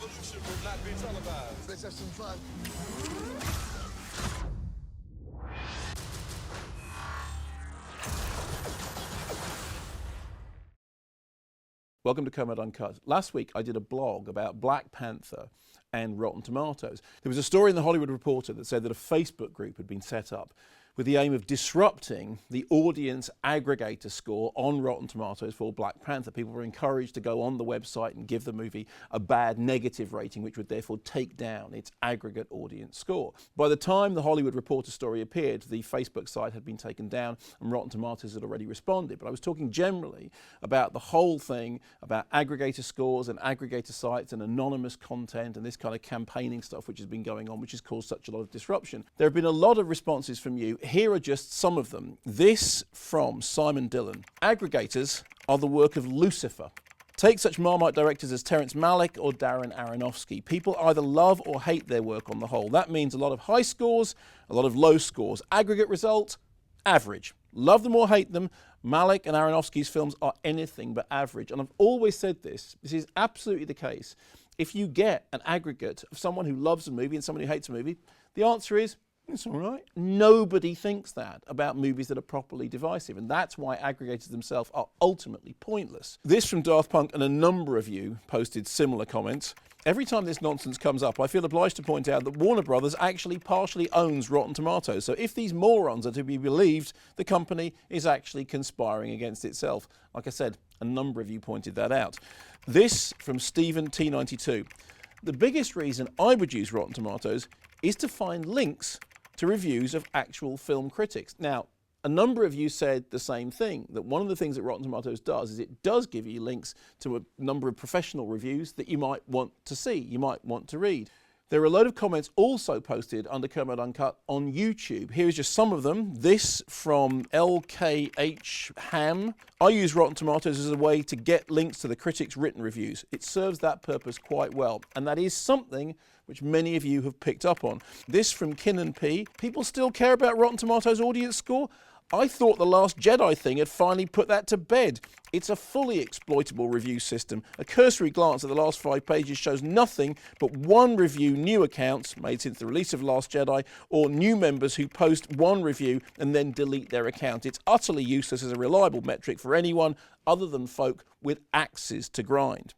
revolution will not be televised. Let's have some fun. Welcome to Kermode Uncut. Last week I did a blog about Black Panther and Rotten Tomatoes. There was a story in the Hollywood Reporter that said that a Facebook group had been set up with the aim of disrupting the audience aggregator score on Rotten Tomatoes for Black Panther. People were encouraged to go on the website and give the movie a bad negative rating, which would therefore take down its aggregate audience score. By the time the Hollywood Reporter story appeared, the Facebook site had been taken down and Rotten Tomatoes had already responded. But I was talking generally about the whole thing, about aggregator scores and aggregator sites and anonymous content and this kind of campaigning stuff which has been going on, which has caused such a lot of disruption. There have been a lot of responses from you. Here are just some of them. This from Simon Dillon. Aggregators are the work of Lucifer. Take such Marmite directors as Terrence Malick or Darren Aronofsky. People either love or hate their work on the whole. That means a lot of high scores, a lot of low scores. Aggregate result, average. Love them or hate them, Malick and Aronofsky's films are anything but average. And I've always said this is absolutely the case. If you get an aggregate of someone who loves a movie and someone who hates a movie, the answer is, it's all right. Nobody thinks that about movies that are properly divisive, and that's why aggregators themselves are ultimately pointless. This from Daft Punk, and a number of you posted similar comments. Every time this nonsense comes up, I feel obliged to point out that Warner Brothers actually partially owns Rotten Tomatoes. So if these morons are to be believed, the company is actually conspiring against itself. Like I said, a number of you pointed that out. This from Stephen T92. The biggest reason I would use Rotten Tomatoes is to find links to reviews of actual film critics. Now, a number of you said the same thing, that one of the things that Rotten Tomatoes does is it does give you links to a number of professional reviews that you might want to see, you might want to read. There are a load of comments also posted under Kermode Uncut on YouTube. Here's just some of them. This from LKH Ham. I use Rotten Tomatoes as a way to get links to the critics' written reviews. It serves that purpose quite well, and that is something which many of you have picked up on. This from Kinnan P. People still care about Rotten Tomatoes audience score? I thought The Last Jedi thing had finally put that to bed. It's a fully exploitable review system. A cursory glance at the last 5 pages shows nothing but one review new accounts made since the release of Last Jedi, or new members who post one review and then delete their account. It's utterly useless as a reliable metric for anyone other than folk with axes to grind.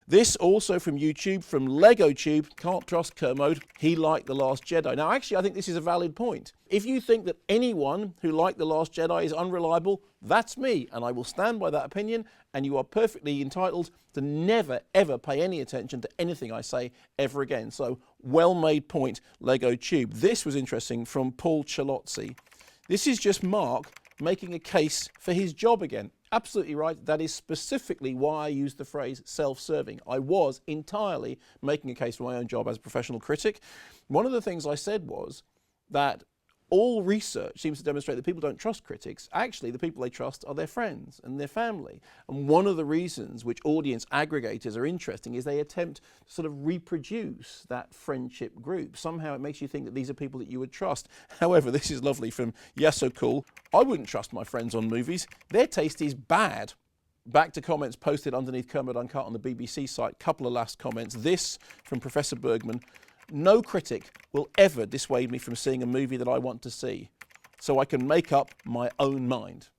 This also from YouTube, from LegoTube. Can't trust Kermode. He liked The Last Jedi. Now, actually, I think this is a valid point. If you think that anyone who liked The Last Jedi is unreliable, that's me, and I will stand by that opinion, and you are perfectly entitled to never, ever pay any attention to anything I say ever again. So, well-made point, LegoTube. This was interesting from Paul Chalozzi. This is just Mark making a case for his job again. Absolutely right. That is specifically why I used the phrase self-serving. I was entirely making a case for my own job as a professional critic. One of the things I said was that all research seems to demonstrate that people don't trust critics. Actually, the people they trust are their friends and their family. And one of the reasons which audience aggregators are interesting is they attempt to sort of reproduce that friendship group. Somehow it makes you think that these are people that you would trust. However, this is lovely from Yasso I wouldn't trust my friends on movies. Their taste is bad. Back to comments posted underneath Kermode Uncut on the BBC site. Couple of last comments. This from Professor Bergman. No critic will ever dissuade me from seeing a movie that I want to see, so I can make up my own mind.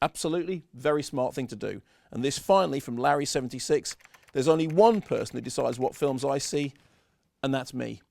Absolutely, very smart thing to do. And this finally from Larry76. There's only one person who decides what films I see, and that's me.